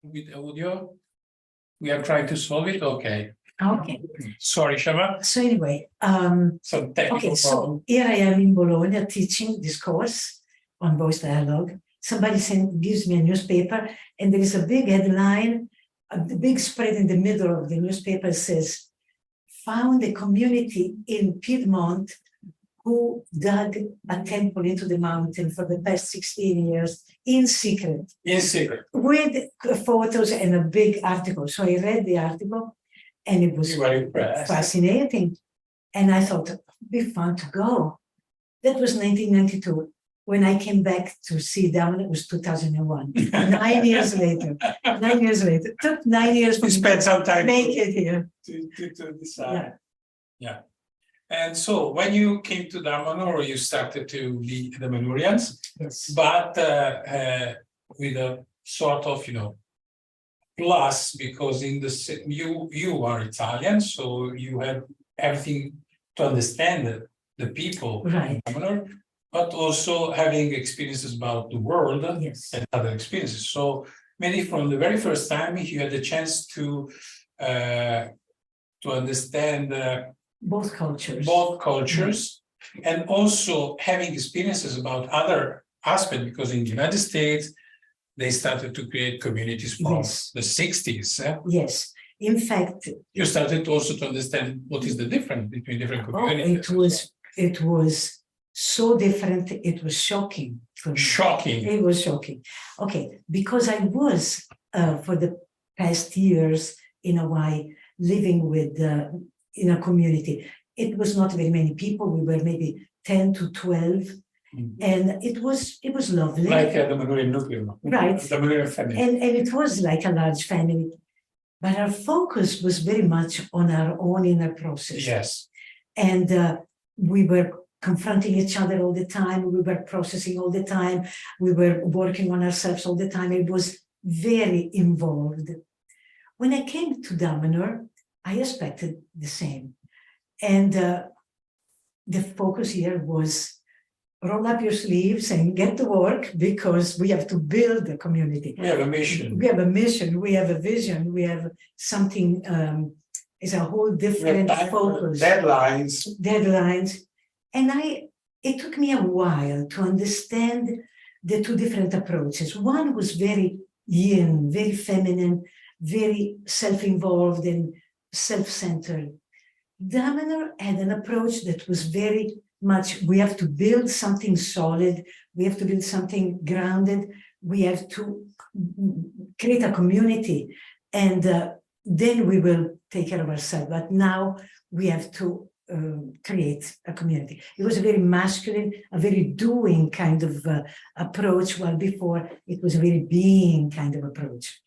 with audio. We are trying to solve it. Okay. Okay. Sorry, Shama. So anyway, Some technical okay, so problem. here I am in Bologna teaching this course on voice dialogue. Somebody gives me a newspaper, and there is a big headline, the big spread in the middle of the newspaper says, found a community in Piedmont who dug a temple into the mountain for the past 16 years in secret. In secret. With photos and a big article. So I read the article and it was fascinating. And I thought, it'd be fun to go. That was 1992. When I came back to see Damanhur, it was 2001. 9 years later. 9 years later. It took 9 years We spent some time to make it here. To decide. Yeah. And so when you came to Damanhur, you started to be Damanhurians, Yes. but with a sort of, plus, because in the you are Italian, so you have everything to understand the people Right. in Damanhur, but also having experiences about the world Yes. and other experiences. So maybe from the very first time you had the chance to understand Both cultures. And also having experiences about other aspects, because in the United States they started to create communities from Yes. the 60s. Yes. In fact, You started also to understand what is the difference between different communities. it was so different. It was shocking for me. Shocking. It was shocking. Okay, because I was for the past years in Hawaii living with in a community. It was not very many people. We were maybe 10 to 12, and it was lovely. Like the Damanhurian nuclear, right? The Damanhurian family, and it was like a large family, but our focus was very much on our own inner process. Yes, and we were confronting each other all the time. We were processing all the time. We were working on ourselves all the time. It was very involved. When I came to Damanhur, I expected the same. And the focus here was roll up your sleeves and get to work, because we have to build a community. we have a mission. We have a mission. We have a vision. We have something, it's a whole different focus. Deadlines. And it took me a while to understand the two different approaches. One was very yin, very feminine, very self-involved and self-centered. Damanhur had an approach that was very much, we have to build something solid, we have to build something grounded, we have to create a community, and then we will take care of ourselves. But now we have to create a community. It was a very masculine, a very doing kind of approach, while before it was a very being kind of approach.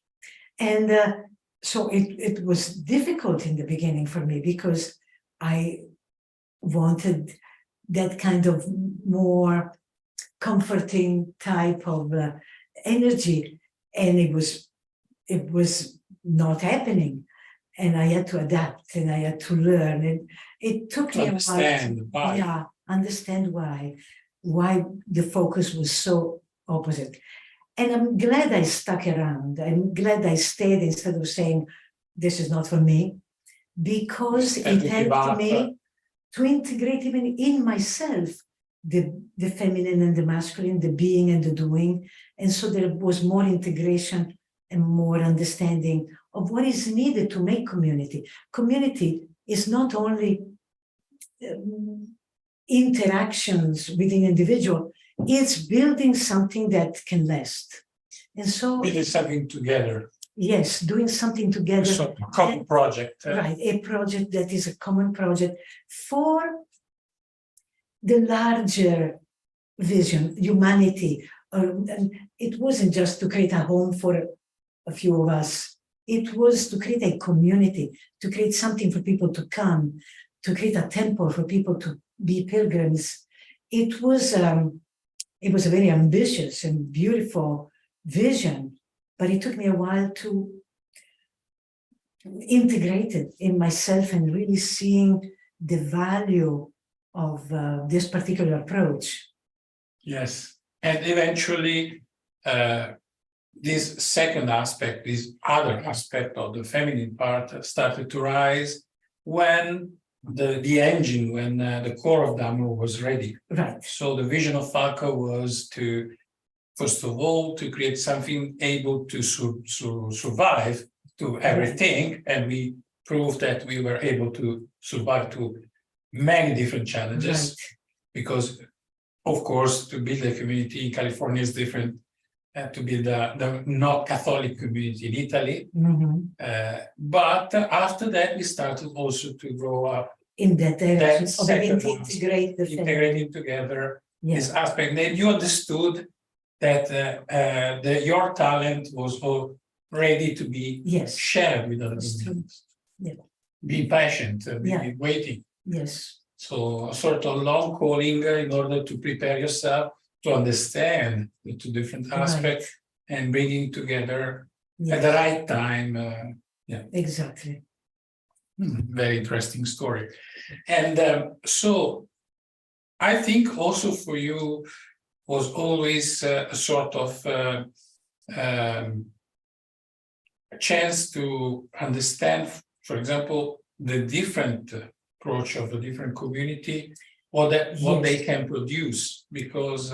And so it was difficult in the beginning for me, because I wanted that kind of more comforting type of energy, and it was not happening, and I had to adapt and I had to learn, and it took me a while to understand why the focus was so opposite. And I'm glad I stuck around. I'm glad I stayed instead of saying, this is not for me, because it helped me to integrate even in myself the feminine and the masculine, the being and the doing. And so there was more integration and more understanding of what is needed to make community. Community is not only interactions within individual, it's building something that can last. And so building something together. Yes, doing something together. So a common project. Right, a project that is a common project for the larger vision, humanity. And it wasn't just to create a home for a few of us. It was to create a community, to create something for people to come, to create a temple for people to be pilgrims. It was a very ambitious and beautiful vision, but it took me a while to integrate it in myself and really seeing the value of this particular approach. Yes, and eventually this second aspect, this other aspect of the feminine part started to rise when the engine, when the core of Damanhur was ready. Right. So the vision of Falco was to, first of all, to create something able to survive to everything, and we proved that we were able to survive to many different challenges, Right. because, of course, to build a community in California is different to build the not Catholic community in Italy. But after that, we started also to grow up in that direction of integrating together this aspect. Then you understood that your talent was all ready to be shared with others. Be patient, be waiting. Yes. So a sort of long calling in order to prepare yourself to understand the two different aspects and bringing together at the right time. Exactly. Very interesting story. And so I think also for you was always a sort of a chance to understand, for example, the different approach of a different community, what they can produce, because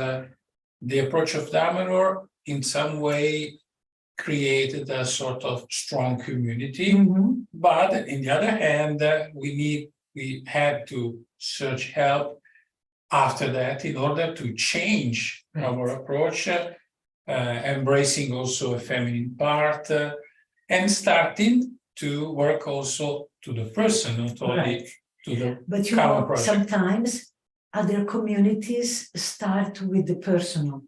the approach of Damanhur in some way created a sort of strong community, but in the other hand, we had to search help after that in order to change our approach, embracing also a feminine part, and starting to work also to the person, not only to the common project. Sometimes other communities start with the personal,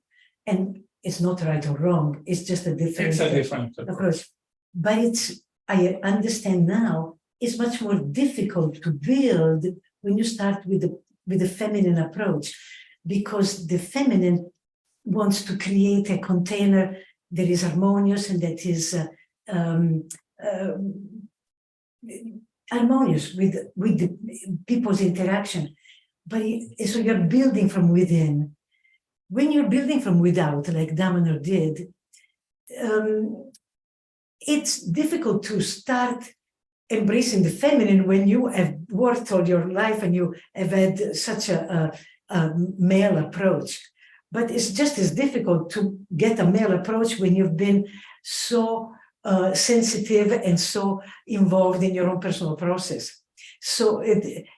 and it's not right or wrong, it's just a different approach. But I understand now, it's much more difficult to build when you start with the feminine approach, because the feminine wants to create a container that is harmonious and that is harmonious with the people's interaction. But so you're building from within. When you're building from without, like Damanhur did, it's difficult to start embracing the feminine when you have worked all your life and you have had such a male approach. But it's just as difficult to get a male approach when you've been so sensitive and so involved in your own personal process. So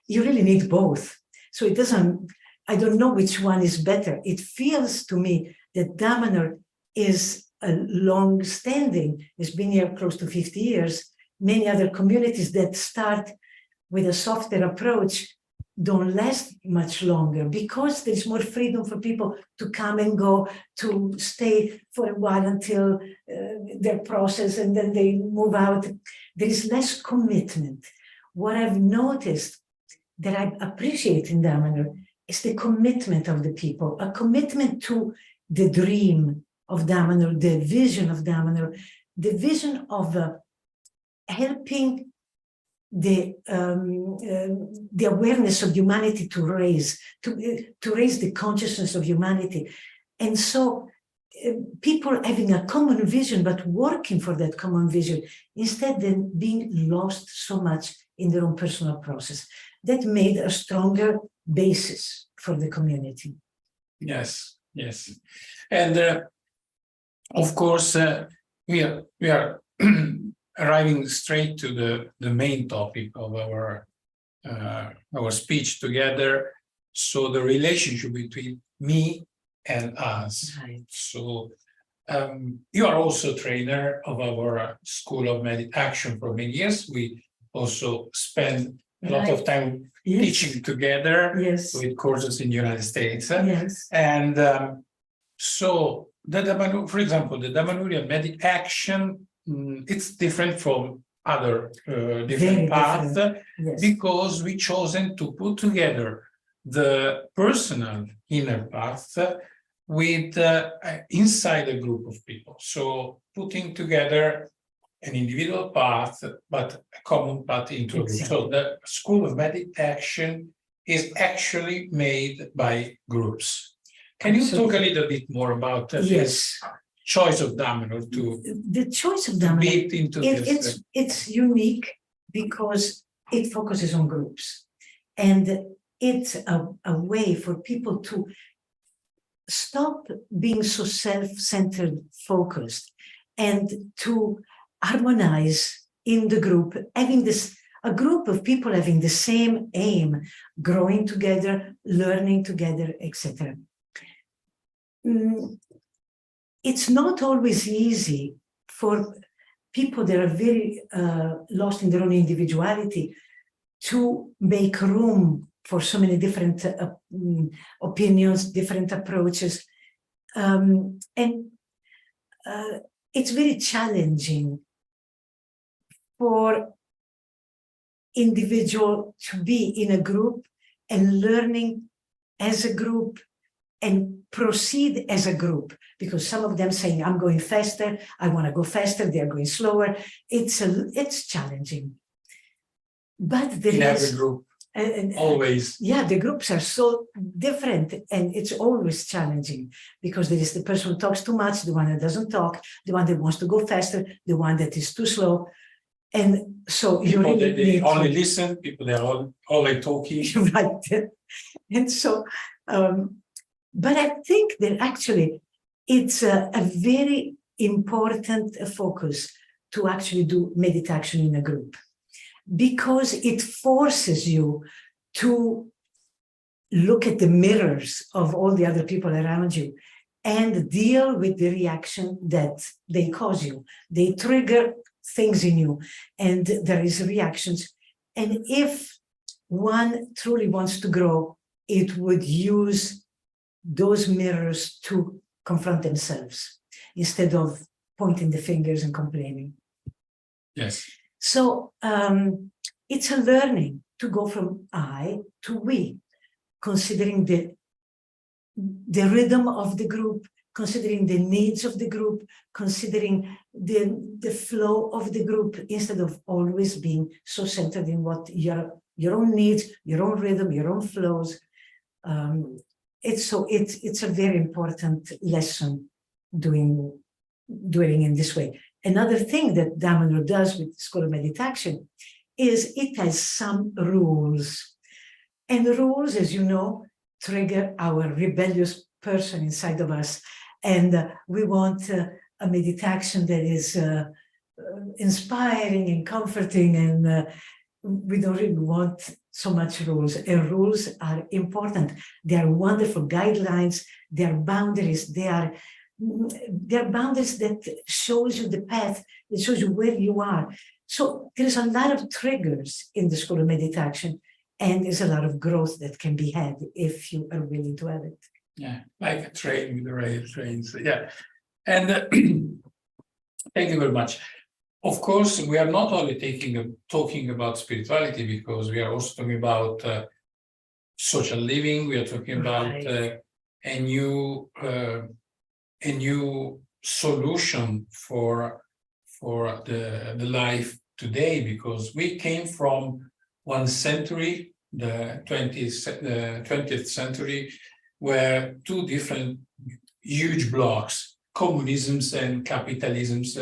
you really need both. So it doesn't, I don't know which one is better. It feels to me that Damanhur is a long-standing, it's been here close to 50 years. Many other communities that start with a softer approach don't last much longer because there's more freedom for people to come and go, to stay for a while until their process and then they move out. There is less commitment. What I've noticed that I appreciate in Damanhur is the commitment of the people, a commitment to the dream of Damanhur, the vision of Damanhur, the vision of helping the awareness of humanity to raise the consciousness of humanity. And so people having a common vision, but working for that common vision, instead than being lost so much in their own personal process. That made a stronger basis for the community. Yes, yes. And of course, we are arriving straight to the main topic of our speech together. So the relationship between me and us. Right. So you are also a trainer of our School of Medic Action for many years. We also spend a lot of time teaching together with courses in the United States. And so the Damanhur, for example, the Damanhurian Medic Action, it's different from other different paths because we chosen to put together the personal inner path with inside a group of people. So putting together an individual path, but a common path into a group. So the School of Medic Action is actually made by groups. Can you talk a little bit more about this? choice of Damanhur to the choice of be Damanhur, into this. it's unique because it focuses on groups, and it's a way for people to stop being so self-centered, focused, and to harmonize in the group, having a group of people having the same aim, growing together, learning together, etc. It's not always easy for people that are very lost in their own individuality to make room for so many different opinions, different approaches. It's very challenging for individual to be in a group and learning as a group and proceed as a group, because some of them saying, I'm going faster, I want to go faster, they're going slower. It's challenging. But there in is every group, always. Yeah, the groups are so different, and it's always challenging because there is the person who talks too much, the one that doesn't talk, the one that wants to go faster, the one that is too slow. And so you People really that they need only listen, people that are all like talking. right. And so, but I think that actually it's a very important focus to actually do meditation in a group, because it forces you to look at the mirrors of all the other people around you and deal with the reaction that they cause you. They trigger things in you, and there is reactions. And if one truly wants to grow, it would use those mirrors to confront themselves instead of pointing the fingers and complaining. Yes. So it's a learning to go from I to we, considering the rhythm of the group, considering the needs of the group, considering the flow of the group, instead of always being so centered in what your own needs, your own rhythm, your own flows. It's a very important lesson doing in this way. Another thing that Damanhur does with School of Meditation is it has some rules. And the rules, as you know, trigger our rebellious person inside of us. And we want a meditation that is inspiring and comforting, and we don't really want so much rules. And rules are important. They are wonderful guidelines. They are boundaries. They are boundaries that shows you the path, that shows you where you are. So there's a lot of triggers in the School of Meditation, and there's a lot of growth that can be had if you are willing to have it. Yeah, like a train with the rail trains. Yeah, and thank you very much. Of course, we are not only talking about spirituality, because we are also talking about social living. We are talking about a new solution for the life today, because we came from one century, the 20th century, where two different huge blocks, communisms and capitalisms,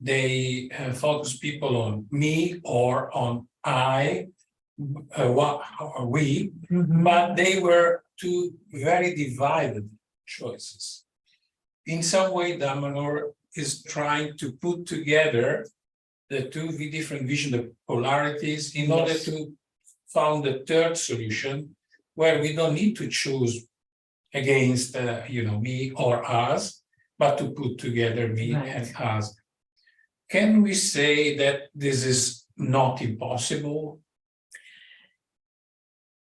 they focus people on me or on I, or we, but they were two very divided choices. In some way, Damanhur is trying to put together the two different vision, the polarities, in order to found a third solution where we don't need to choose against me or us, but to put together me and us. Can we say that this is not impossible?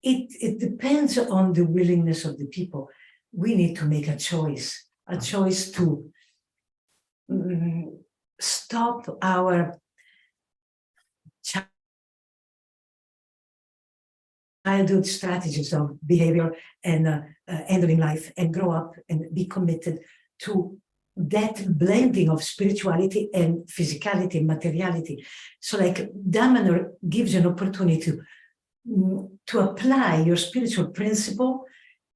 It depends on the willingness of the people. We need to make a choice to stop our childhood strategies of behavior and handling life, and grow up and be committed to that blending of spirituality and physicality and materiality. So like Damanhur gives you an opportunity to apply your spiritual principle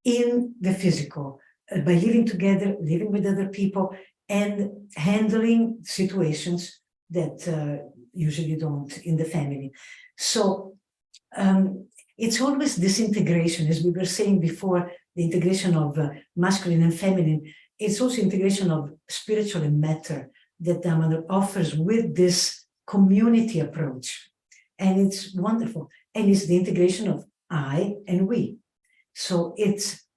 in the physical, by living together, living with other people, and handling situations that usually don't in the family. So it's always this integration, as we were saying before, the integration of masculine and feminine. It's also integration of spiritual and matter that Damanhur offers with this community approach. And it's wonderful. And it's the integration of I and we. So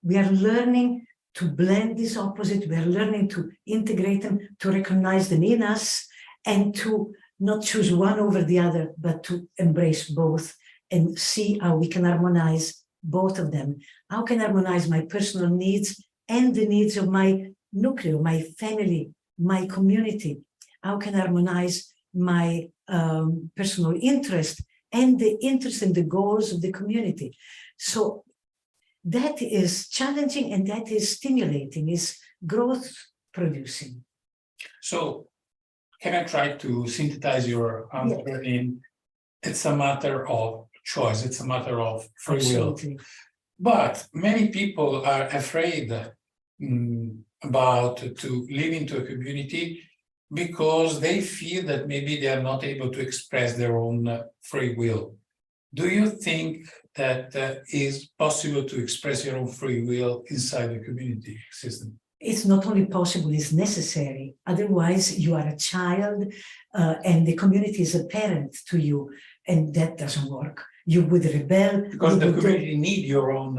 we are learning to blend this opposite. We are learning to integrate them, to recognize them in us, and to not choose one over the other, but to embrace both and see how we can harmonize both of them. How can I harmonize my personal needs and the needs of my nucleus, my family, my community? How can I harmonize my personal interest and the interest and the goals of the community? So that is challenging and that is stimulating, is growth producing. So can I try to synthesize your answer in it's a matter of choice, it's a matter of free Absolutely. will. But many people are afraid about to live into a community because they feel that maybe they are not able to express their own free will. Do you think that is possible to express your own free will inside the community system? It's not only possible, it's necessary. Otherwise, you are a child and the community is a parent to you, and that doesn't work. You would rebel. Because the community needs your own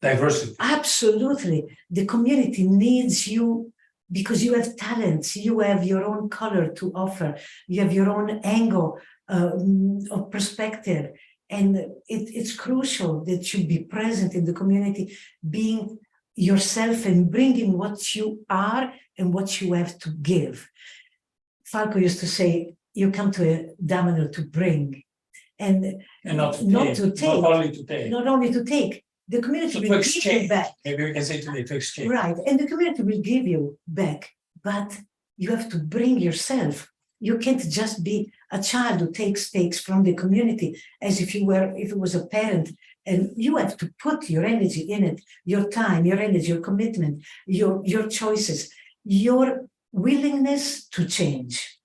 diversity. Absolutely. The community needs you because you have talents, you have your own color to offer, you have your own angle of perspective. And it's crucial that you be present in the community, being yourself and bringing what you are and what you have to give. Falco used to say, you come to a Damanhur to bring. And not to take. Not only to take. Not only to take. The community So will to give exchange. you back. Maybe we can say today to exchange. Right. And the community will give you back. But you have to bring yourself. You can't just be a child who takes from the community as if it was a parent. And you have to put your energy in it, your time, your energy, your commitment, your choices, your willingness to change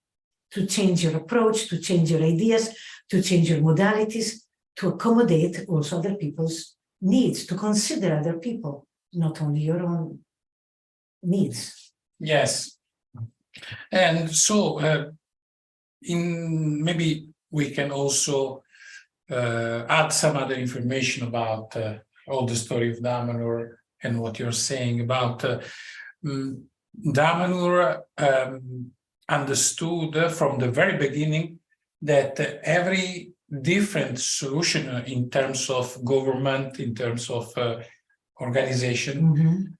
your approach, to change your ideas, to change your modalities, to accommodate also other people's needs, to consider other people, not only your own needs. Yes. And so maybe we can also add some other information about all the story of Damanhur and what you're saying about Damanhur understood from the very beginning that every different solution in terms of government, in terms of organization,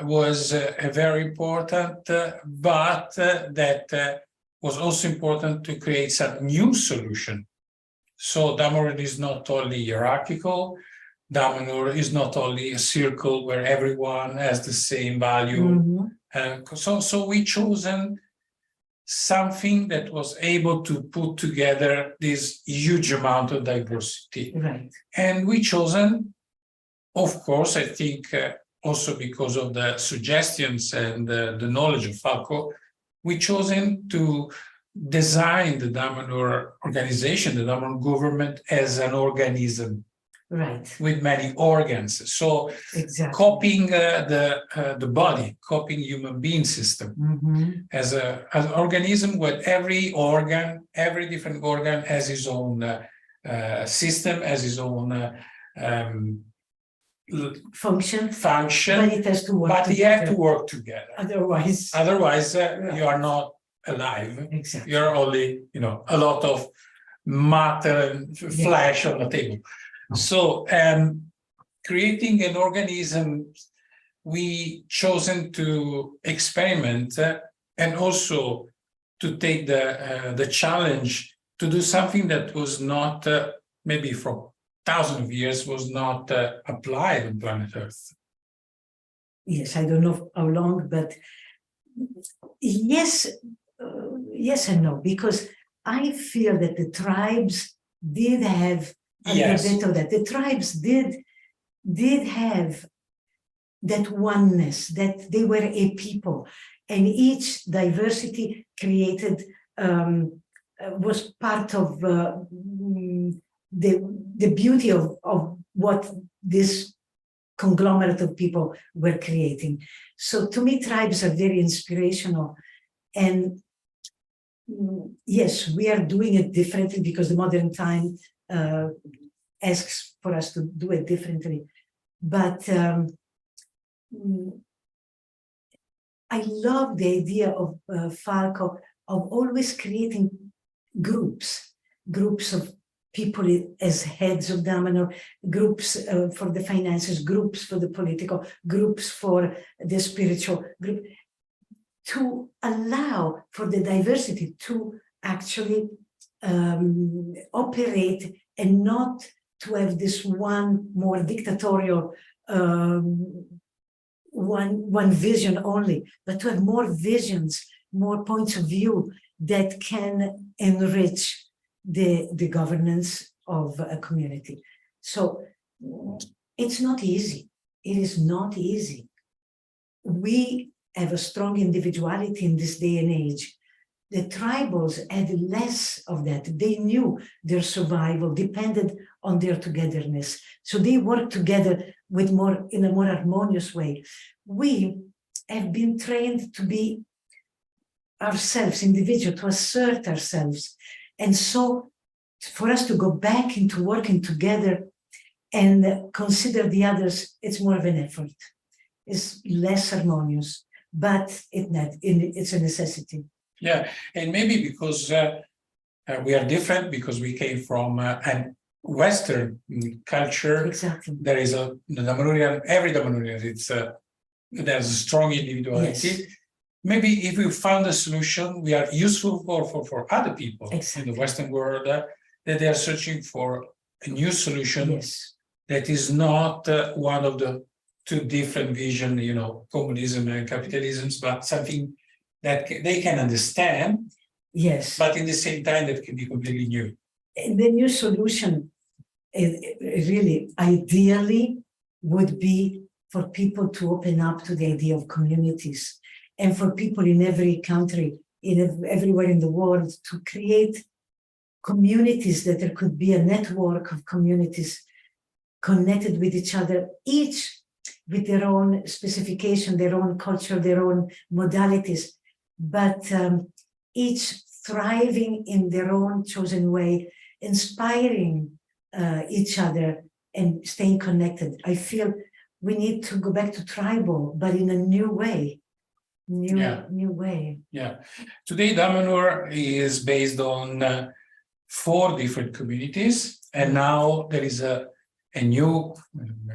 was very important, but that was also important to create some new solution. So Damanhur is not only hierarchical, Damanhur is not only a circle where everyone has the same value. So we chosen something that was able to put together this huge amount of diversity. Right. And we chosen, of course, I think also because of the suggestions and the knowledge of Falco, we chosen to design the Damanhur organization, the Damanhur government, as an organism. Right. With many organs. So exactly. Copying the body, copying human being system as an organism where every different organ has its own system, has its own function, but it has to work together. You have to work together. Otherwise, you are not alive. Exactly. You're only, a lot of matter and flesh on the table. So, creating an organism, we chosen to experiment and also to take the challenge to do something that was not, maybe for thousands of years, was not applied on planet Earth. Yes, I don't know how long, but yes and no, because I feel that the tribes did have a bit of that. The tribes did have that oneness, that they were a people. and each diversity created was part of the beauty of what this conglomerate of people were creating. So to me, tribes are very inspirational. And yes, we are doing it differently because the modern time asks for us to do it differently. But I love the idea of Falco of always creating groups of people as heads of Damanhur, groups for the finances, groups for the political, groups for the spiritual, group, to allow for the diversity to actually operate and not to have this one more dictatorial one vision only, but to have more visions, more points of view that can enrich the governance of a community. So it's not easy. It is not easy. We have a strong individuality in this day and age. The tribals had less of that. They knew their survival depended on their togetherness. So they worked together with in a more harmonious way. We have been trained to be ourselves, individual, to assert ourselves. And so for us to go back into working together and consider the others, it's more of an effort. It's less harmonious, but it's a necessity. Yeah, and maybe because we are different, because we came from an Western culture. Exactly. There is the Damanhurian, every Damanhurian, there's a strong individuality. Yes. Maybe if we found a solution, we are useful for other people in the Western world, that they are searching for a new solution that is not one of the two different vision, communism and capitalism, but something that they can understand. Yes. But in the same time, that can be completely new. The new solution really, ideally, would be for people to open up to the idea of communities, and for people in every country, everywhere in the world, to create communities, that there could be a network of communities connected with each other, each with their own specification, their own culture, their own modalities, but each thriving in their own chosen way, inspiring each other and staying connected. I feel we need to go back to tribal, but in a new way. New way. Yeah. Today, Damanhur is based on 4 different communities, and now there is a new,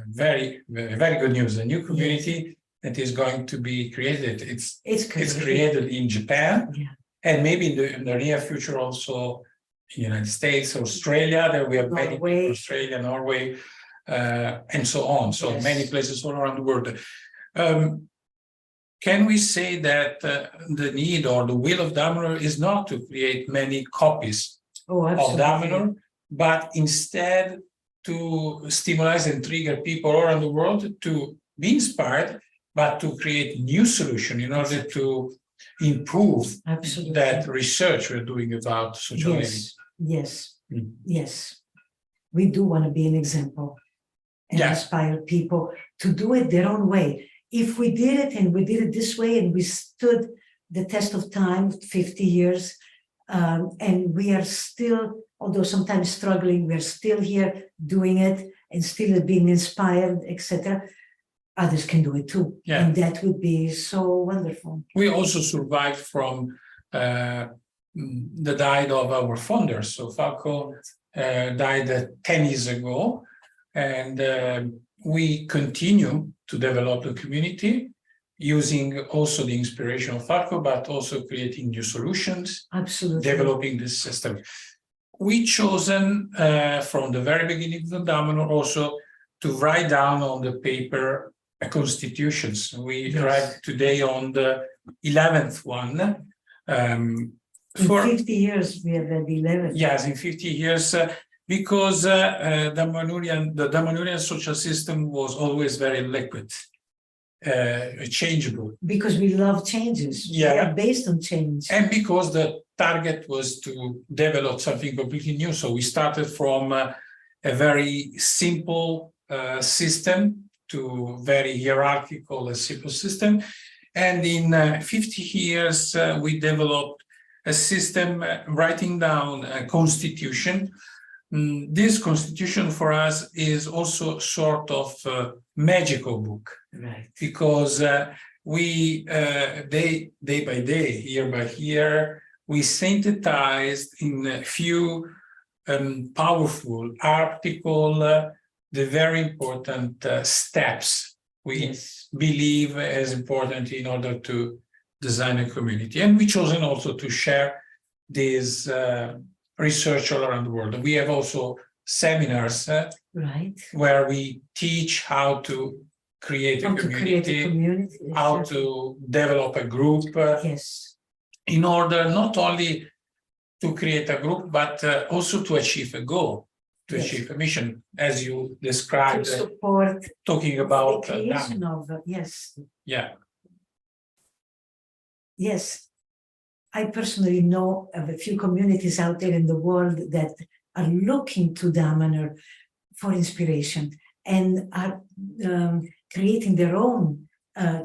very good news, a new community that is going to be created. It's created in Japan, and maybe in the near future also in the United States, Australia. There we have many people, Australia, Norway, and so on. So many places all around the world. Can we say that the need or the will of Damanhur is not to create many copies of Damanhur, but instead to stimulate and trigger people all around the world to be inspired, but to create new solutions in order to improve that research we're doing about social living? Yes. We do want to be an example and inspire people to do it their own way. If we did it and we did it this way and we stood the test of time, 50 years, and we are still, although sometimes struggling, we're still here doing it and still being inspired, etc. Others can do it too. And that would be so wonderful. We also survived from the death of our founders. So Falco died 10 years ago, and we continue to develop the community using also the inspiration of Falco, but also creating new solutions, developing this system. We chosen from the very beginning of the Damanhur also to write down on the paper constitutions. We arrived today on the 11th one. In 50 years, we have had 11. Yes, in 50 years, because the Damanhurian social system was always very liquid. changeable. Because we love changes. Yeah. We are based on change. And because the target was to develop something completely new. So we started from a very simple system to very hierarchical and simple system. And in 50 years, we developed a system writing down a constitution. This constitution for us is also sort of a magical book, right? Because we day by day, year by year, we synthesized in a few powerful article the very important steps we Yes. believe as important in order to design a community. And we chosen also to share this research all around the world. We have also seminars right. where we teach how to create a community, how to develop a group. Yes. In order not only to create a group, but also to achieve a goal, to Yes. achieve a mission, as you described, to support talking about the creation of, yes. Yeah. Yes. I personally know of a few communities out there in the world that are looking to Damanhur for inspiration and are creating their own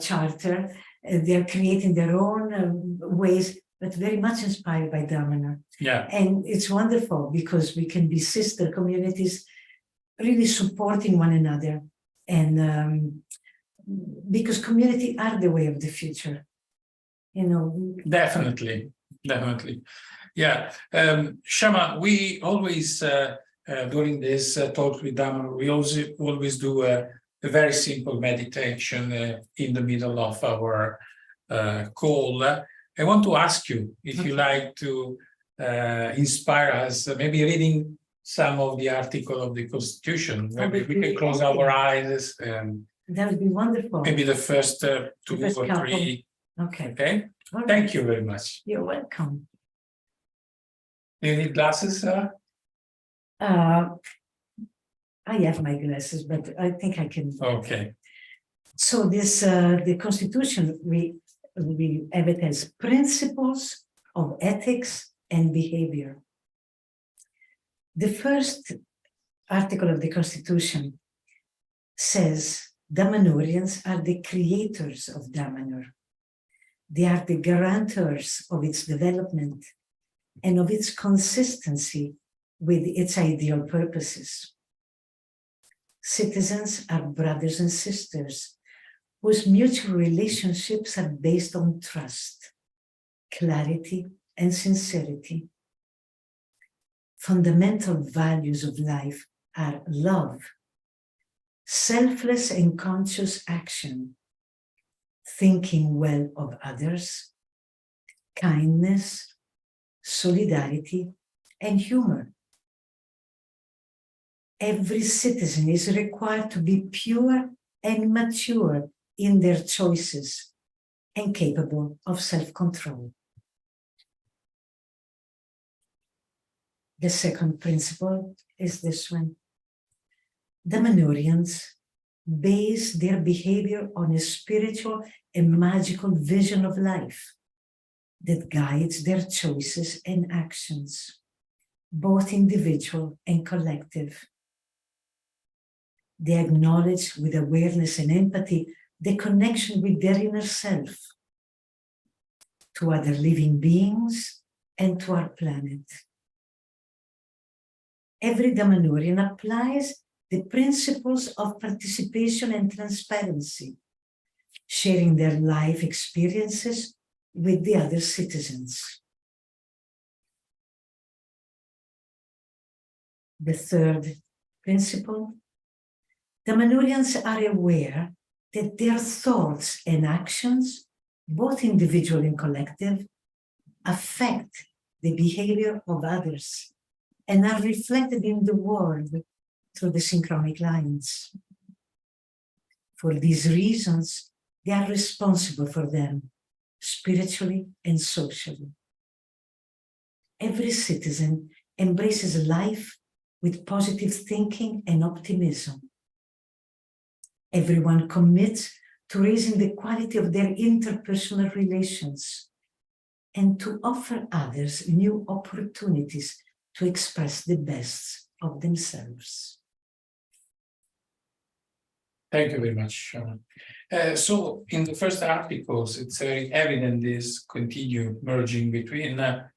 charter. They're creating their own ways, but very much inspired by Damanhur. Yeah. And it's wonderful because we can be sister communities really supporting one another. And because community are the way of the future. You know, Definitely. Yeah. Shama, we always, during this talk with Damanhur, we always do a very simple meditation in the middle of our call. I want to ask you if you like to inspire us, maybe reading some of the article of the Constitution. Maybe we can close our eyes and that would be wonderful. Maybe the first two or three. Okay. Okay. Right. Thank you very much. You're welcome. Do you need glasses? I have my glasses, but I think I can. Okay. So this the Constitution, we have it as principles of ethics and behavior. The first article of the Constitution says Damanhurians are the creators of Damanhur. They are the guarantors of its development and of its consistency with its ideal purposes. Citizens are brothers and sisters whose mutual relationships are based on trust, clarity, and sincerity. Fundamental values of life are love, selfless and conscious action, thinking well of others, kindness, solidarity, and humor. Every citizen is required to be pure and mature in their choices and capable of self-control. The second principle is this one. Damanhurians base their behavior on a spiritual and magical vision of life that guides their choices and actions, both individual and collective. They acknowledge with awareness and empathy the connection with their inner self, to other living beings, and to our planet. Every Damanhurian applies the principles of participation and transparency, sharing their life experiences with the other citizens. The third principle, Damanhurians are aware that their thoughts and actions, both individual and collective, affect the behavior of others and are reflected in the world through the synchronic lines. For these reasons, they are responsible for them, spiritually and socially. Every citizen embraces life with positive thinking and optimism. Everyone commits to raising the quality of their interpersonal relations, and to offer others new opportunities to express the best of themselves. Thank you very much, Sharon. So in the first articles, it's very evident this continued merging between a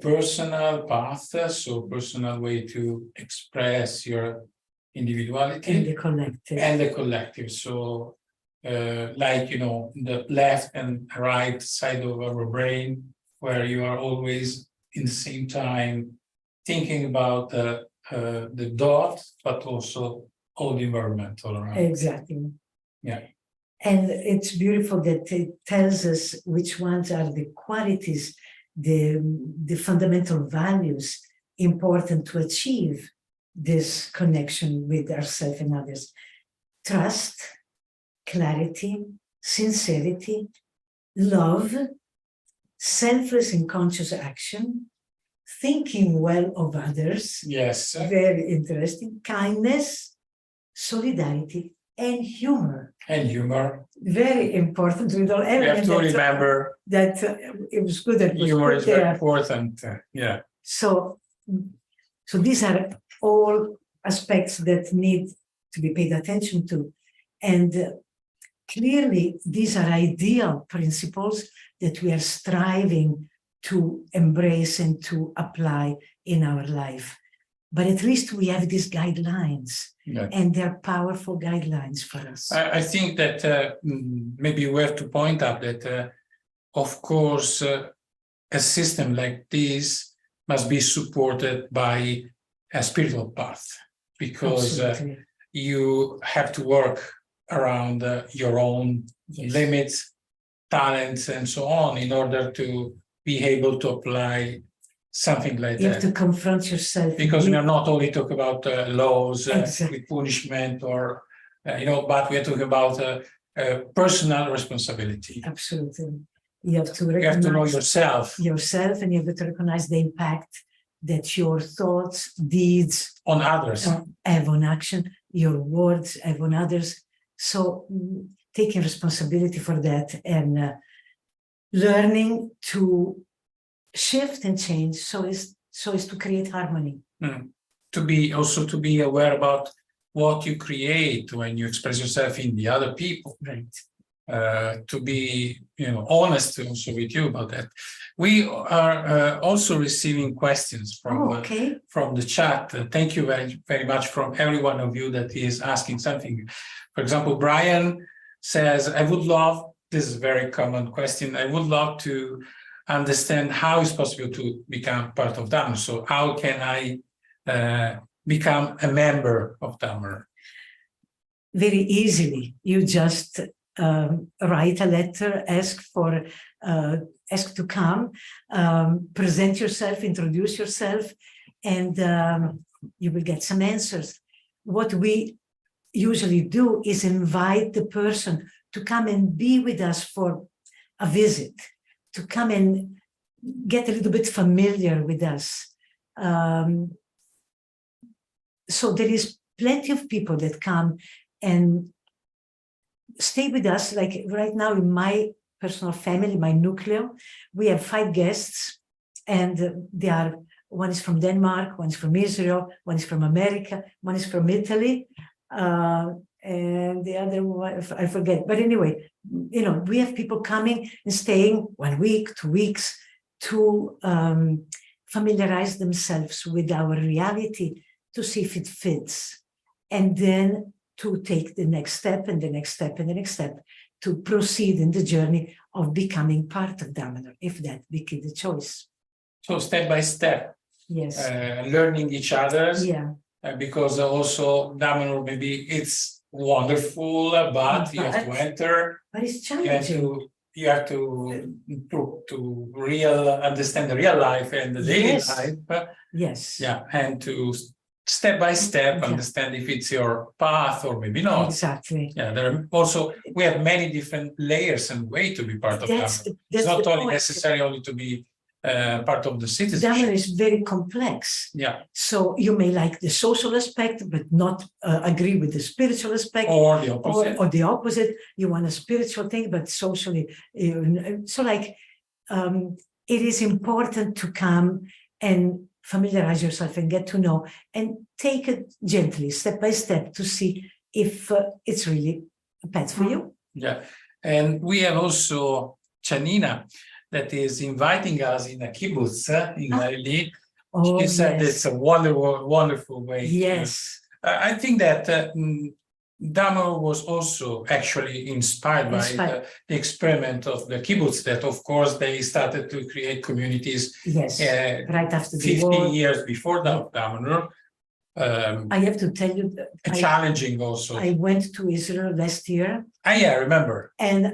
personal path, so personal way to express your individuality, and the collective. So like, you know, the left and right side of our brain, where you are always in the same time thinking about the dot, but also all the environment all around. Exactly. Yeah. And it's beautiful that it tells us which ones are the qualities, the fundamental values important to achieve this connection with ourselves and others. Trust, clarity, sincerity, love, selfless and conscious action, thinking well of others. Yes. Very interesting. Kindness, solidarity, and humor. And humor. Very important. We don't ever have to remember that it was good that humor is very important. Yeah. So these are all aspects that need to be paid attention to. And clearly, these are ideal principles that we are striving to embrace and to apply in our life. But at least we have these guidelines, and they're powerful guidelines for us. I think that maybe we have to point out that, of course, a system like this must be supported by a spiritual path, because you have to work around your own limits, talents, and so on, in order to be able to apply something like that. You have to confront yourself. Because we are not only talking about laws with punishment or, but we are talking about personal responsibility. Absolutely. You have to know yourself. Yourself, and you have to recognize the impact that your thoughts, deeds on others have on action, your words have on others. So taking responsibility for that and learning to shift and change so as to create harmony. To be aware about what you create when you express yourself in the other people. Right. To be honest also with you about that. We are also receiving questions from the chat. Thank you very, very much from every one of you that is asking something. For example, Brian says, I would love, this is a very common question, I would love to understand how it's possible to become part of Damanhur. So how can I become a member of Damanhur? Very easily. You just write a letter, ask to come, present yourself, introduce yourself, and you will get some answers. What we usually do is invite the person to come and be with us for a visit, to come and get a little bit familiar with us. So there is plenty of people that come and stay with us. Like right now in my personal family, my nucleo, we have 5 guests, and one is from Denmark, one is from Israel, one is from America, one is from Italy, and the other one, I forget. But anyway, we have people coming and staying 1 week, 2 weeks to familiarize themselves with our reality, to see if it fits, and then to take the next step and the next step and the next step to proceed in the journey of becoming part of Damanhur, if that became the choice. So step by step. Yes. Learning each other. Yeah. Because also Damanhur, maybe it's wonderful, but you have to enter. But it's challenging. You have to understand the real life and the daily life. Yes. Yeah, and to step by step understand if it's your path or maybe not. Exactly. Yeah, we have many different layers and way to be part of Damanhur. It's not only necessary only to be part of the Damanhur citizenship. is very complex. Yeah, So you may like the social aspect, but not agree with the spiritual aspect. or the opposite. Or the opposite. You want a spiritual thing, but socially. So like, it is important to come and familiarize yourself and get to know and take it gently, step by step, to see if it's really a path for you. Yeah, and we have also Chanina that is inviting us in a kibbutz in Galilee. Oh, She said yes. it's a wonderful way. Yes. I think that Damanhur was also actually inspired by the experiment of the kibbutz, that of course they started to create communities Yes, right after the 50 war. years before Damanhur. I have to tell you that challenging also. I went to Israel last year. Yeah, I remember. And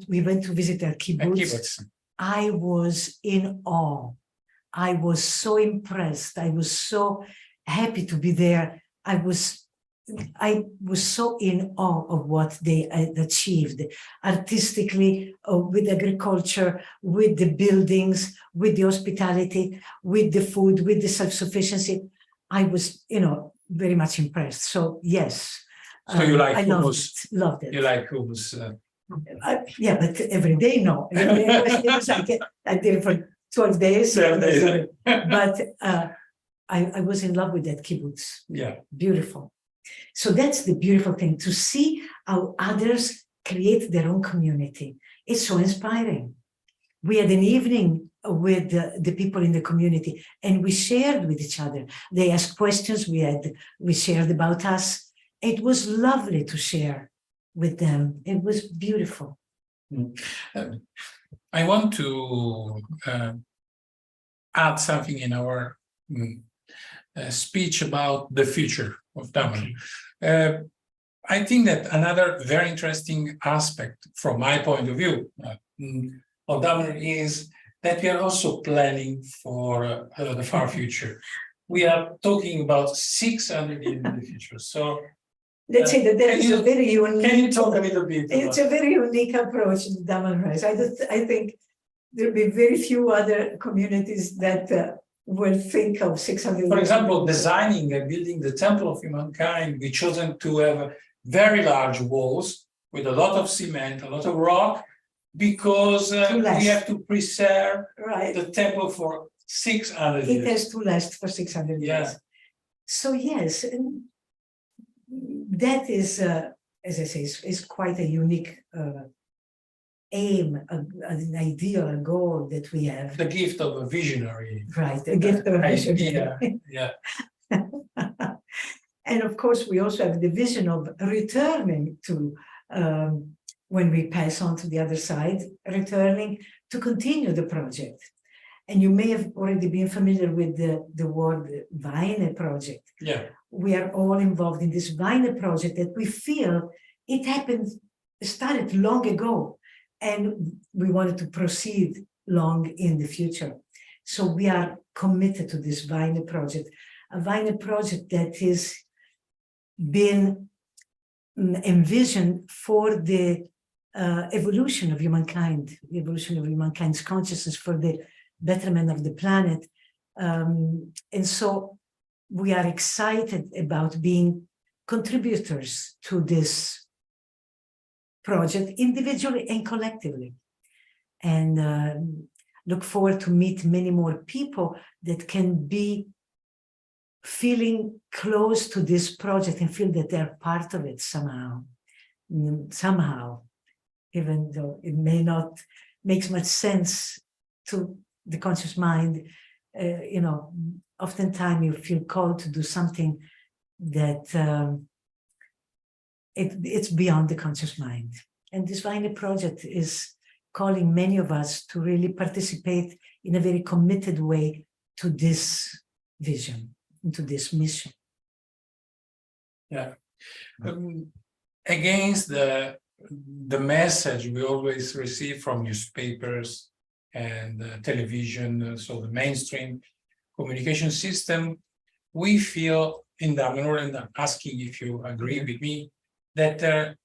we went to visit a kibbutz. I was in awe. I was so impressed. I was so happy to be there. I was so in awe of what they achieved artistically, with agriculture, with the buildings, with the hospitality, with the food, with the self-sufficiency. I was, very much impressed. So yes. So you like I hummus? Loved it. You like hummus? Yeah, but every day, no. It was like I did it for 12 days. 12 days. But I was in love with that kibbutz. Yeah. Beautiful. So that's the beautiful thing, to see how others create their own community. It's so inspiring. We had an evening with the people in the community, and we shared with each other. They asked questions, we shared about us. It was lovely to share with them. It was beautiful. I want to add something in our speech about the future of Damanhur. Okay. I think that another very interesting aspect from my point of view of Damanhur is that we are also planning for the far future. We are talking about 600 years in the future. So let's say that is a very unique. Can you talk a little bit? It's a very unique approach in Damanhur. I think there'll be very few other communities that will think of 600. For example, designing and building the Temple of Humankind, we chosen to have very large walls with a lot of cement, a lot of rock, because we have to preserve the temple for 600 years. It has to last for 600 years. So yes, and that is, as I say, is quite a unique aim, an ideal, a goal that we have. The gift of a visionary. Right, a gift of a visionary. Yeah. And of course, we also have the vision of returning to, when we pass on to the other side, returning to continue the project. And you may have already been familiar with the word Vine project. Yeah. We are all involved in this Vine project that we feel it started long ago, and we wanted to proceed long in the future. So we are committed to this Vine project, a Vine project that is been envisioned for the evolution of humankind, the evolution of humankind's consciousness, for the betterment of the planet. And so we are excited about being contributors to this project, individually and collectively. And look forward to meet many more people that can be feeling close to this project and feel that they're part of it somehow, even though it may not make much sense to the conscious mind. Oftentimes you feel called to do something that it's beyond the conscious mind. And this Vine project is calling many of us to really participate in a very committed way to this vision, to this mission. Yeah. Against the message we always receive from newspapers and television, so the mainstream communication system, we feel in Damanhur, and I'm asking if you agree with me, that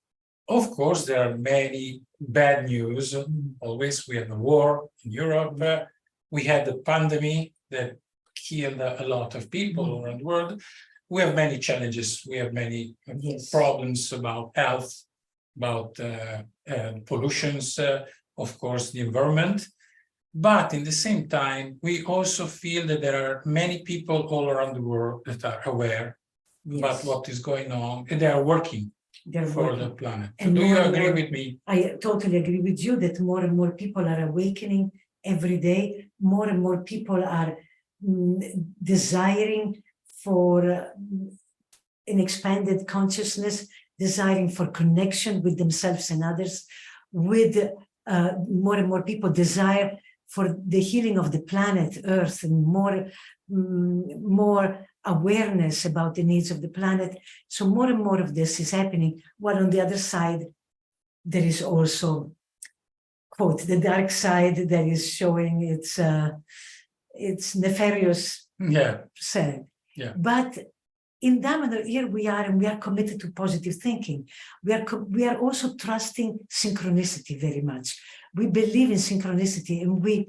of course there are many bad news. Always we have the war in Europe, We had the pandemic that killed a lot of people around the world. We have many challenges. We have many problems about health, about pollutions, of course, the environment. But in the same time, we also feel that there are many people all around the world that are aware about what is going on, and they are working for the planet. So do you agree with me? I totally agree with you that more and more people are awakening every day. More and more people are desiring for an expanded consciousness, desiring for connection with themselves and others, with more and more people desire for the healing of the planet Earth, and more awareness about the needs of the planet. So more and more of this is happening, while on the other side, there is also, quote, the dark side that is showing its nefarious side. Yeah. But in Damanhur, here we are, and we are committed to positive thinking. We are also trusting synchronicity very much. We believe in synchronicity, and we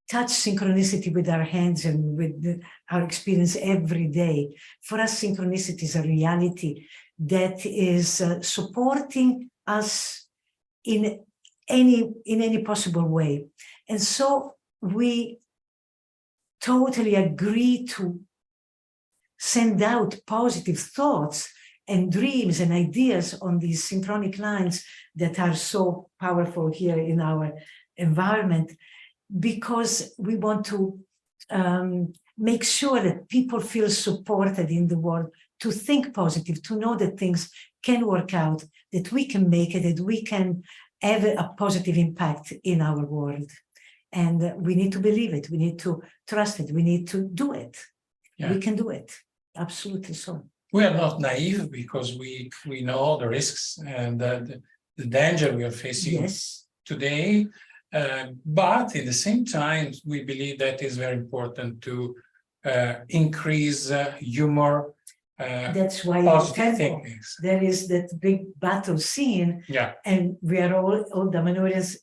touch synchronicity with our hands and with our experience every day. For us, synchronicity is a reality that is supporting us in any possible way. And so we totally agree to send out positive thoughts and dreams and ideas on these synchronic lines that are so powerful here in our environment, because we want to make sure that people feel supported in the world to think positive, to know that things can work out, that we can make it, that we can have a positive impact in our world. And we need to believe it, we need to trust it, we need to do it. We can do it, absolutely so. We are not naive, because we know the risks and the danger we are facing today. But at the same time, we believe that it's very important to increase humor. That's why there is that big battle scene, and we are all Damanhurians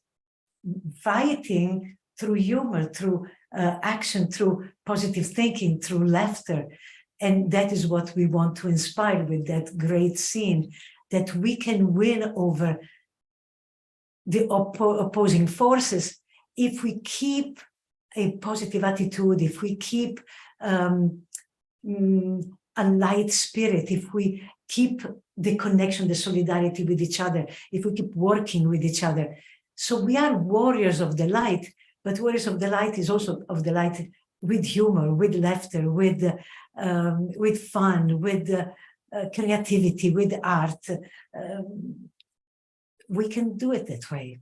fighting through humor, through action, through positive thinking, through laughter. And that is what we want to inspire with that great scene, that we can win over the opposing forces if we keep a positive attitude, if we keep a light spirit, if we keep the connection, the solidarity with each other, if we keep working with each other. So we are warriors of the light, but warriors of the light is also of the light with humor, with laughter, with fun, with creativity, with art. We can do it that way.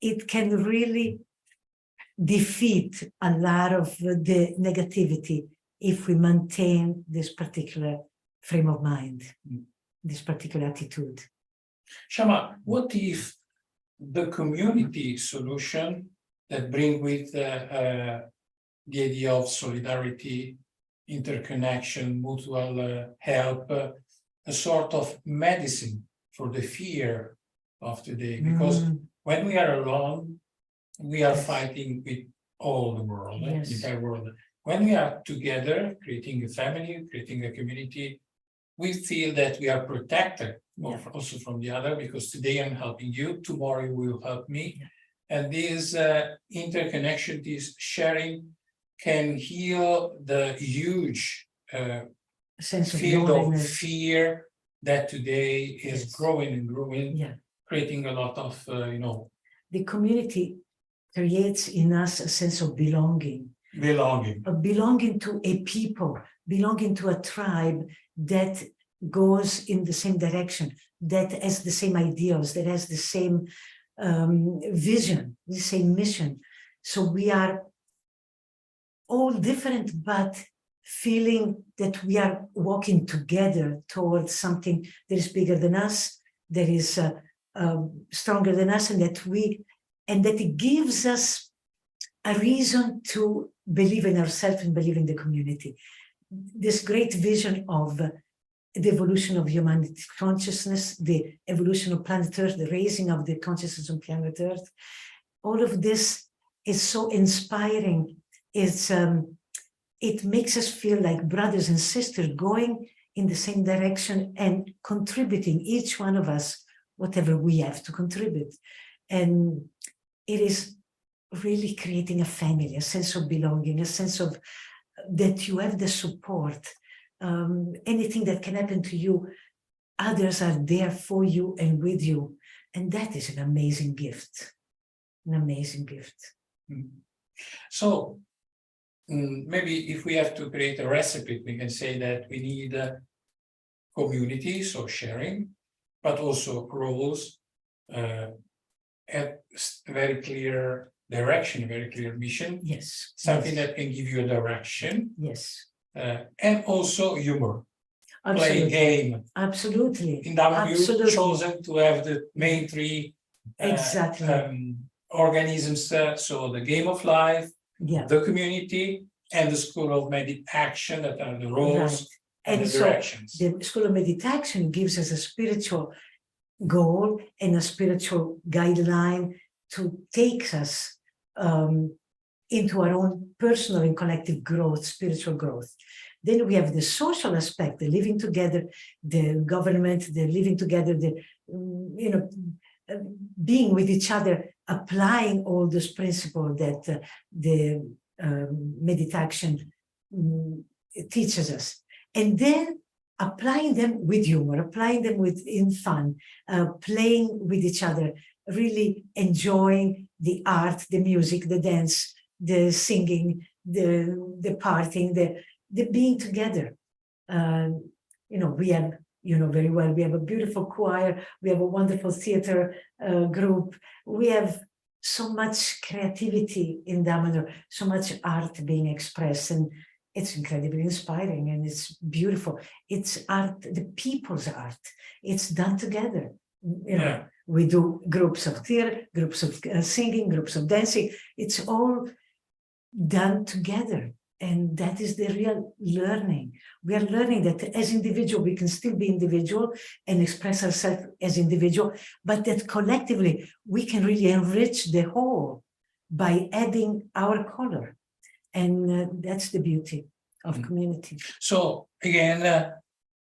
It can really defeat a lot of the negativity if we maintain this particular frame of mind, this particular attitude. Shama, what if the community solution that bring with the idea of solidarity, interconnection, mutual help, a sort of medicine for the fear of today? Because when we are alone, we are fighting with all the world, the entire world. When we are together, creating a family, creating a community, we feel that we are protected also from the other, because today I'm helping you, tomorrow you will help me. And this interconnection, this sharing can heal the huge field of fear that today is growing and growing, creating a lot of, The community creates in us a sense of belonging. Belonging to a people, belonging to a tribe that goes in the same direction, that has the same ideals, that has the same vision, the same mission. So we are all different, but feeling that we are walking together towards something that is bigger than us, that is stronger than us, and that it gives us a reason to believe in ourselves and believe in the community. This great vision of the evolution of humanity consciousness, the evolution of planet Earth, the raising of the consciousness on planet Earth, all of this is so inspiring. It makes us feel like brothers and sisters going in the same direction and contributing, each one of us, whatever we have to contribute. And it is really creating a family, a sense of belonging, a sense of that you have the support. Anything that can happen to you, others are there for you and with you. And that is an amazing gift, an amazing gift. So maybe if we have to create a recipe, we can say that we need community, so sharing, but also roles, at very clear direction, very clear mission. Yes. Something yes. that can give you a direction. Yes. And also humor. Absolutely. Play game. Absolutely. In Damanhur, you've chosen to have the main three exactly. Organisms, so the game of life, the community, and the school of meditation, that are the roles and the directions. The school of meditation gives us a spiritual goal and a spiritual guideline to take us into our own personal and collective growth, spiritual growth. Then we have the social aspect, the living together, the government, the living together, the being with each other, applying all those principles that the meditation teaches us, and then applying them with humor, applying them in fun, playing with each other, really enjoying the art, the music, the dance, the singing, the partying, the being together. We have, very well, we have a beautiful choir, we have a wonderful theater group, we have so much creativity in Damanhur, so much art being expressed, and it's incredibly inspiring and it's beautiful. It's art, the people's art. It's done together. We do groups of theater, groups of singing, groups of dancing. It's all done together. And that is the real learning. We are learning that as individual, we can still be individual and express ourselves as individual, but that collectively we can really enrich the whole by adding our color. And that's the beauty of community. So again,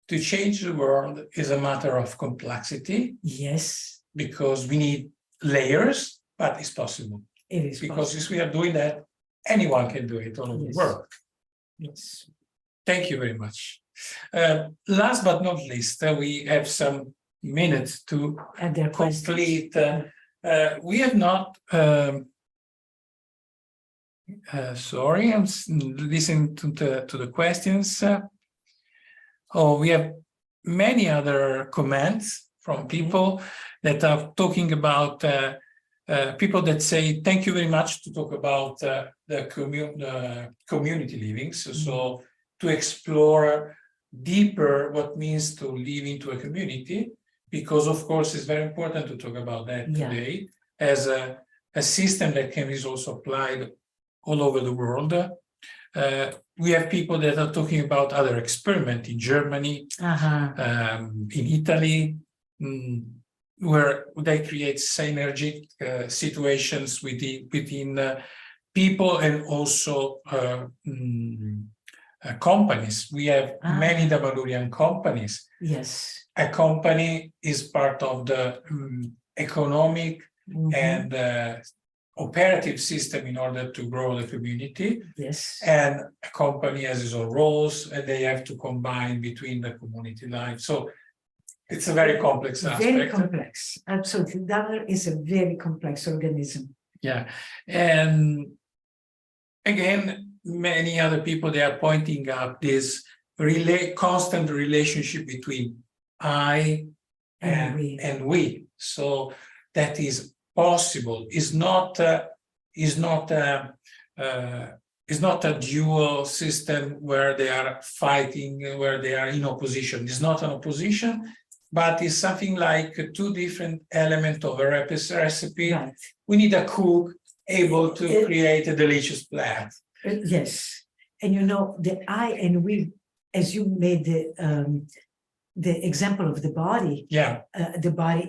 to change the world is a matter of complexity. Yes. Because we need layers, but it's possible. It is because if we are doing that, anyone can do it all over the world. Yes. Thank you very much. Last but not least, we have some minutes to complete. We have not. Sorry, I'm listening to the questions. We have many other comments from people that are talking about people that say, thank you very much to talk about the community living. So to explore deeper what means to live into a community, because of course it's very important to talk about that today as a system that can be also applied all over the world. We have people that are talking about other experiments in Germany, in Italy, where they create synergic situations within people and also companies. We have many Damanhurian companies. Yes. A company is part of the economic and operative system in order to grow the community. Yes. And a company has its own roles, and they have to combine between the community life. So it's a very complex aspect. Very complex, absolutely. Damanhur is a very complex organism. Yeah, and again, many other people, they are pointing out this constant relationship between I and we. So that is possible. Is not a dual system where they are fighting, where they are in opposition. It's not an opposition, but it's something like two different elements of a recipe. Right. We need a cook able to create a delicious plat. Yes, and the I and we, as you made the example of the body. Yeah, the body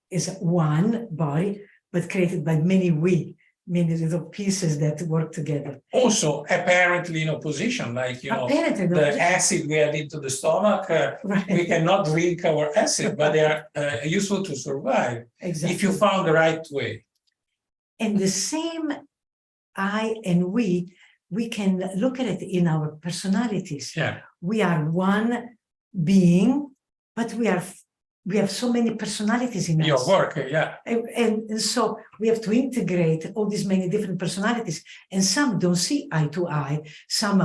is one body, but created by many we. many little pieces that work together. Also, apparently in opposition, like, Apparently, the acid we add into the stomach, right. we cannot drink our acid, but they are useful to survive Exactly. if you found the right way. And the same I and we can look at it in our personalities. Yeah. We are one being, but we have so many personalities in us. Your work, yeah. And so we have to integrate all these many different personalities, and some don't see eye to eye. Some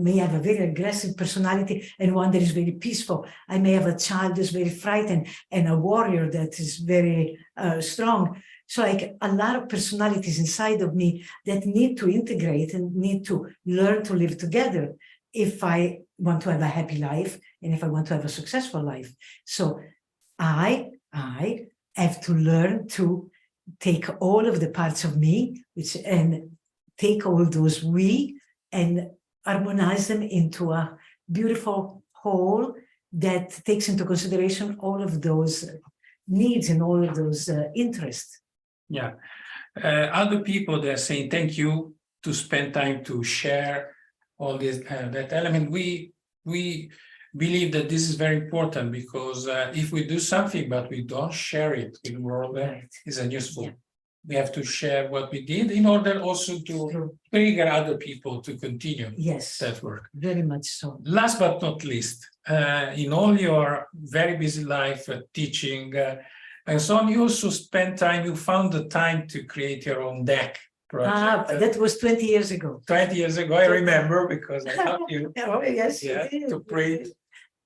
may have a very aggressive personality and one that is very peaceful. I may have a child that's very frightened and a warrior that is very strong. So like a lot of personalities inside of me that need to integrate and need to learn to live together if I want to have a happy life and if I want to have a successful life. So I have to learn to take all of the parts of me, and take all those we and harmonize them into a beautiful whole that takes into consideration all of those needs and all of those interests. Yeah. Other people, they're saying thank you to spend time to share all this that element. We believe that this is very important because if we do something but we don't share it with the world, it's unuseful. Yeah. We have to share what we did in order also to trigger other people to continue that work. Very much so. Last but not least, in all your very busy life, teaching, and so on, you also spent time, you found the time to create your own deck project. That was 20 years ago. 20 years ago, I remember, because I helped you. Oh, yes, to print.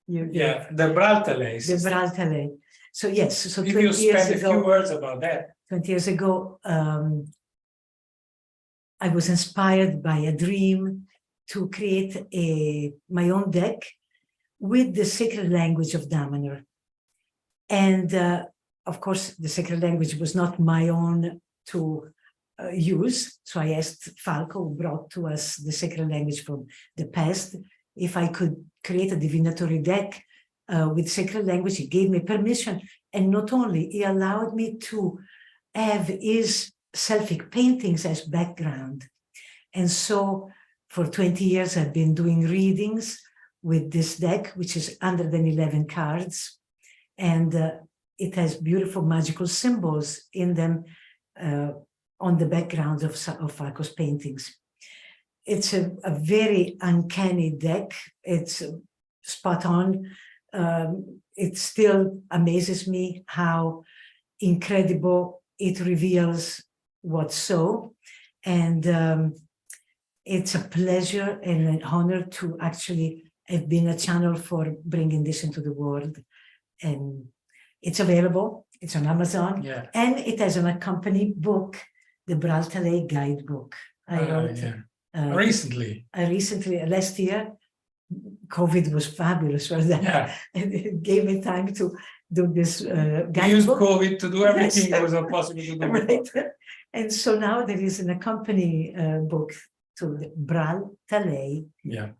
The Braltale. The Braltale. So yes, so if 20 you years spend ago. A few words about that. 20 years ago, I was inspired by a dream to create my own deck with the sacred language of Damanhur. And of course, the sacred language was not my own to use. So I asked Falco, who brought to us the sacred language from the past, if I could create a divinatory deck with sacred language. He gave me permission. And not only, he allowed me to have his selfic paintings as background. And so for 20 years, I've been doing readings with this deck, which is 111 cards. And it has beautiful magical symbols in them on the background of Falco's paintings. It's a very uncanny deck. It's spot on. It still amazes me how incredible it reveals what's so. And it's a pleasure and an honor to actually have been a channel for bringing this into the world. And it's available. It's on Amazon. Yeah. And it has an accompanying book, the Braltale guidebook. I wrote recently. Last year. COVID was fabulous for that. Yeah. And it gave me time to do this guidebook. We used COVID to do everything that was possible to do. Right. And so now there is an accompanying book to the Braltale. Yeah.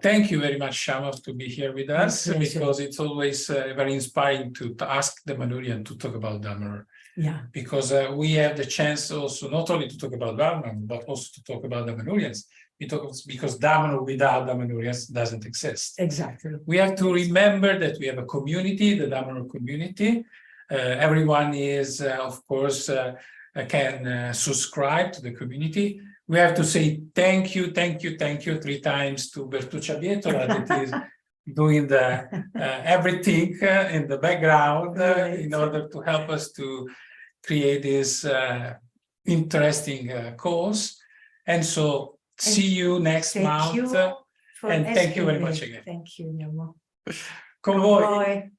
Thank you very much, Shama, to be here with us, because it's always very inspiring to ask the Damanhurian to talk about Damanhur. Yeah. Because we have the chance also not only to talk about Damanhur, but also to talk about Damanhurians. Because Damanhur without Damanhurians doesn't exist. Exactly. We have to remember that we have a community, the Damanhur community. Everyone is, of course, can subscribe to the community. We have to say thank you 3 times to Bertuccia Bietola that is doing the everything in the background in order to help us to create this interesting course. And so see you next month. And thank you very much again. Thank you, Nemo. Con voi.